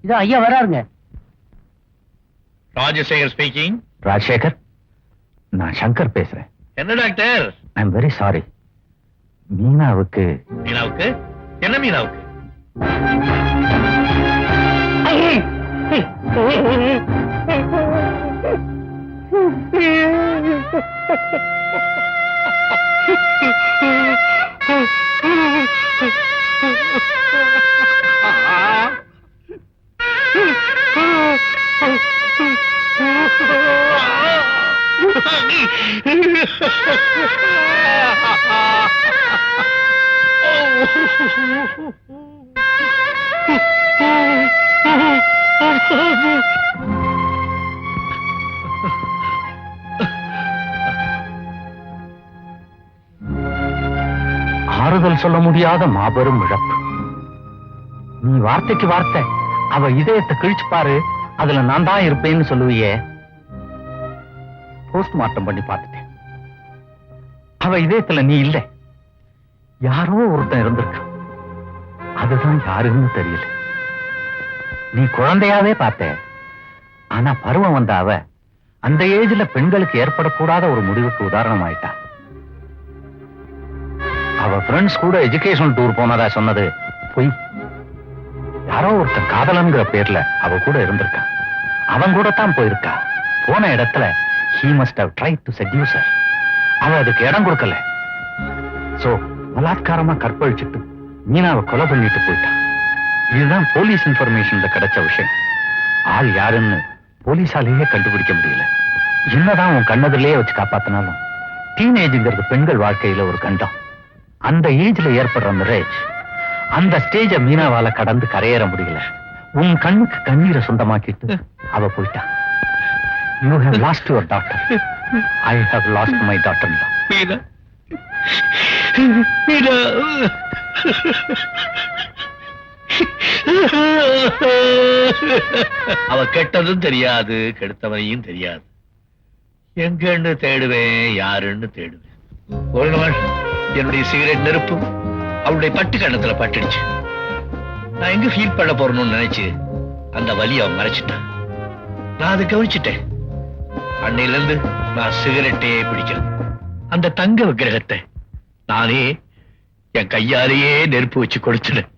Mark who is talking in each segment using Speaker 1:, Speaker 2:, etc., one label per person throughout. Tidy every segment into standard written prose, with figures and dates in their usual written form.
Speaker 1: இதோ ஐயா வராருங்க.
Speaker 2: ராஜசேகர் ஸ்பீக்கிங்.
Speaker 3: ராஜசேகர், நான் சங்கர் பேசுறேன்.
Speaker 2: என்ன doctor?
Speaker 3: I am very sorry. மீனாவுக்கு
Speaker 2: என்ன மீனாவுக்கு?
Speaker 3: ஆறுதல் சொல்ல முடியாத மாபெரும் இழப்பு. நீ வார்த்தைக்கு வார்த்தை அவ இதயத்தை கிழிச்சு பாரு, அதுல நான் தான் இருப்பேன்னு சொல்லுவியே. போஸ்ட்மார்ட்டம் பண்ணி பார்த்துட்டேன். அவ இதயத்துல நீ இல்ல, யாரோ ஒருத்தன் இருந்திருக்க. அதுதான் யாருன்னு தெரியல. நீ குழந்தையாவே பார்த்த, ஆனா பருவம் வந்த அவ அந்த ஏஜ்ல பெண்களுக்கு ஏற்படக்கூடாத ஒரு முடிவுக்கு உதாரணம் ஆயிட்டா. அவ ஃப்ரெண்ட்ஸ் கூட எஜுகேஷனல் டூர் போனதா சொன்னது பொய். யாரோ ஒருத்தன் காதலன்கிற பேர்ல அவ கூட இருந்திருக்கா. அவன் கூட தான் போயிருக்கா. போன இடத்துல he must have tried to seduce her. அவ அதுக்கு இடம் கொடுக்கல. சோ பலாத்காரமா கற்பழிச்சுட்டு மீனாவை கொலை பண்ணிட்டு போயிட்டான். இதுதான் போலீஸ் இன்ஃபர்மேஷன்ல கிடைச்ச விஷயம். ஆள் யாருன்னு போலீஸாலேயே கண்டுபிடிக்க முடியல. என்னதான் உன் கண்ணதிலேயே வச்சு காப்பாத்தினாலும் டீனேஜ்ங்கிறது பெண்கள் வாழ்க்கையில ஒரு கண்டம். அந்த ஏஜ்ல ஏற்படுற மிரேஜ், அந்த ஸ்டேஜ மீனாவால கடந்து கரையேற முடியல. உன் கண்ணுக்கு கண்ணீரை சொந்தமாக்கிட்டு அவ போயிட்டா. You have lost your daughter. I have lost my daughter-in-law.
Speaker 2: Meena, Meena, அவ கெட்டதும் தெரியாது, கெடுத்தவனையும் தெரியாது. எங்கன்னு தேடுவேன், யாருன்னு தேடுவேன். ஒரு நாள் என்னுடைய சிகரெட் நெருப்பு அவளுடைய பட்டு கண்ணத்துல பட்டுடுச்சு. நான் எங்க ஃபீல் பண்ண போறணும்னு நினைச்சு அந்த வலியை அவன் மறைச்சிட்டான். நான் அதை கவனிச்சுட்டேன். அன்னையில இருந்து நான் சிகரெட்டே பிடிக்கிறேன். அந்த தங்க விக்கிரகத்தை நானே என் கையாலேயே நெருப்பு வச்சு கொடுத்துட்டேன்.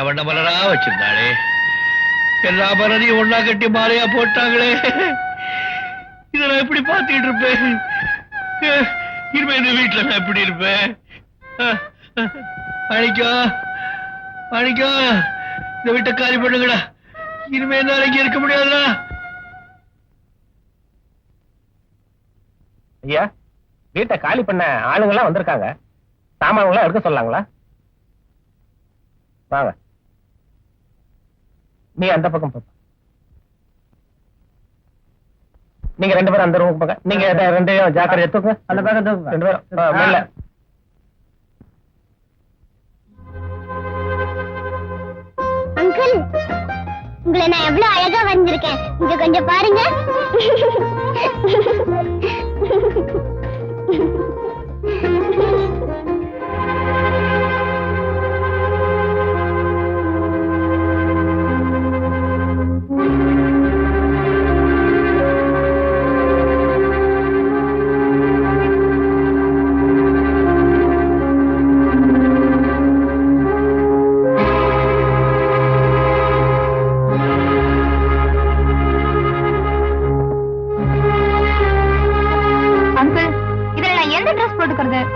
Speaker 2: வண்ண மலரா வச்சிருந்தாளே, எல்லா மலரையும் ஒன்னா கட்டி மாலையா போட்டாங்களே. இதை நான் எப்படி பார்த்துட்டு இருப்பேன்? இனிமே இந்த வீட்டுல நான் எப்படி இருப்பேன்? மாணிக்கம், மாணிக்கம், இந்த வீட்டை காலி பண்ணுங்கடா. இனிமே என்னால இங்க இருக்க முடியாதுடா.
Speaker 1: ஐயா, வீட்டை காலி பண்ண ஆளுங்கெல்லாம் வந்திருக்காங்க. சாமான்களாம் எடுக்க சொல்லாங்களா? வாங்க, நீ அந்த பக்கம் போ. நீங்க ரெண்டு பேரும் அந்த ரூம் போங்க. நீங்க ரெண்டையும் ஜாக்கிரதை எடுத்துங்க. அந்த பக்கம் ரெண்டு பேரும் மேல.
Speaker 4: அங்கிள், உங்களை நான் எவ்வளவு அழகா வந்திருக்கேன். இங்க கொஞ்சம் பாருங்க.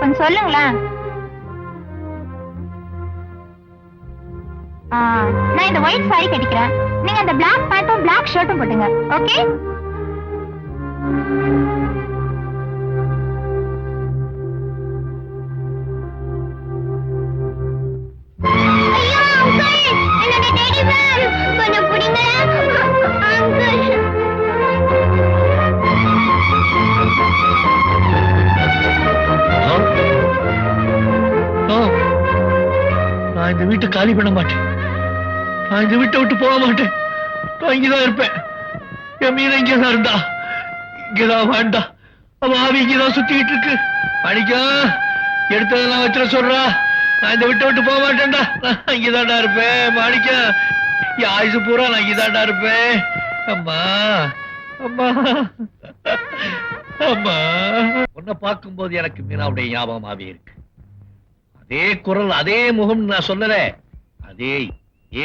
Speaker 4: கொஞ்சம் சொல்லுங்களேன். நான் இந்த ஒயிட் சாரி கட்டிக்கிறேன். நீங்க அந்த பிளாக் பேண்ட்டும் பிளாக் ஷர்ட்டும் போட்டுங்க. ஓகே? கொஞ்சம் பிடிங்க அங்கிள்.
Speaker 2: காலி பண்ண மாட்டேன். நான் இந்த வீட்டை விட்டு போக மாட்டேன். நான் இங்கதான் இருப்பேன். என் மீன இங்கதான் இருந்தா, இங்கதான் வேண்டாம். அவ ஆவி இங்கதான் சுத்திக்கிட்டு இருக்கு. மாணிக்கா, எடுத்ததெல்லாம் வச்சிட சொல்றா. நான் இந்த விட்டு விட்டு போக மாட்டேன்டா. நான் இங்கதான்டா இருப்பேன். மாணிக்கா, என் ஆயுசு பூரா நான் இங்கதான்டா இருப்பேன். அம்மா, அம்மா, அம்மா. உன்னை பார்க்கும்போது எனக்கு மீனாவுடைய ஞாபகமாவே இருக்கு. அதே குரல், அதே முகம். நான் சொல்லல, அதே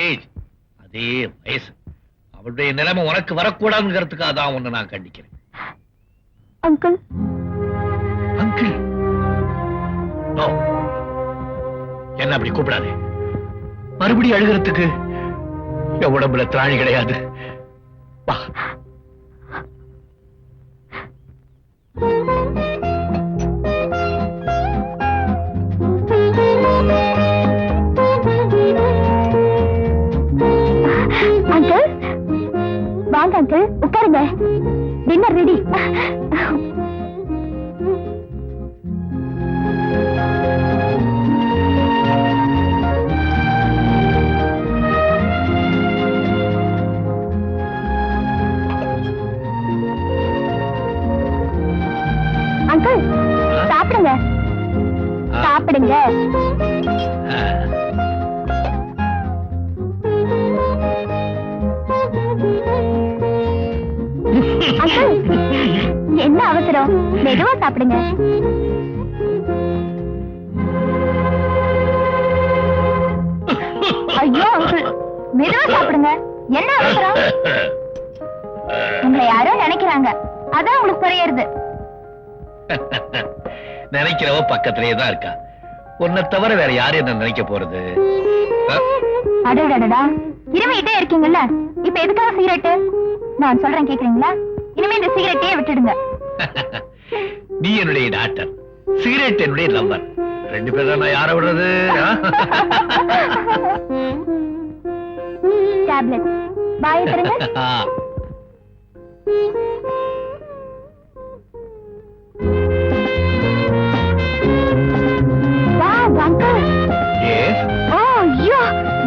Speaker 2: ஏஜ், அதே வயசு. அவளுடைய நிலைமை உனக்கு வரக்கூடாதுங்கிறதுக்காக தான் உன்னை நான் கண்டிக்கிறேன்.
Speaker 4: அங்கிள்,
Speaker 2: அங்கிள், நோ, என்ன அப்படி கூப்பிடாது. மறுபடியும் அழுகிறதுக்கு என் உடம்புல திராணி கிடையாது. வா.
Speaker 4: அங்கிள், வாங்க அங்கிள், உட்காருங்க. Dinner ready. அங்கிள், சாப்பிடுங்க சாப்பிடுங்க. அங்கிள், என்ன அவசரம்? மெதுவா சாப்பிடுங்க. ஐயோ அங்கிள், மெதுவா சாப்பிடுங்க. என்ன அவசரம்? உங்களை யாரோ நினைக்கிறாங்க, அதான் உங்களுக்கு புரியுது.
Speaker 2: நினைக்கிறவ பக்கத்திலேயே தான் இருக்கா. உன்னை தவிர வேற யாரும் என்ன நினைக்க போறது?
Speaker 4: அடடடடா, இருமிட்டே இருக்கீங்கல்ல, இப்ப எதுக்காக சிகரெட்டு? நான் சொல்றேன் கேக்குறீங்களா? இனிமே இந்த சிகரெட்டையே விட்டுடுங்க.
Speaker 2: நீ என்னுடைய டாக்டர், சிகரெட் என்னுடைய லவ்வர். ரெண்டு பேரும் நான் யார விடுறது?
Speaker 4: டேப்லெட் பாய் தருங்க. Wow, uncle.
Speaker 2: Yes.
Speaker 4: Oh,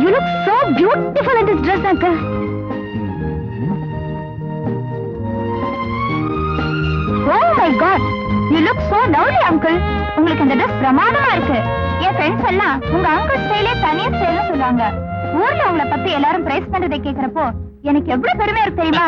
Speaker 4: you look so beautiful in this dress, uncle. Oh my God, you look so lovely, uncle. உங்களுக்கு இந்த dress பிரமாதமா இருக்கு. என் ஃப்ரெண்ட்ஸ் எல்லாம் உங்க அங்கிள் ஸ்டைலே தனி ஸ்டைல்னு சொல்லுவாங்க. ஊர்ல உங்களை பத்தி எல்லாரும் பிரைஸ் பண்றதை கேக்குறப்போ எனக்கு எவ்வளவு பெருமையா இருக்கு தெரியுமா?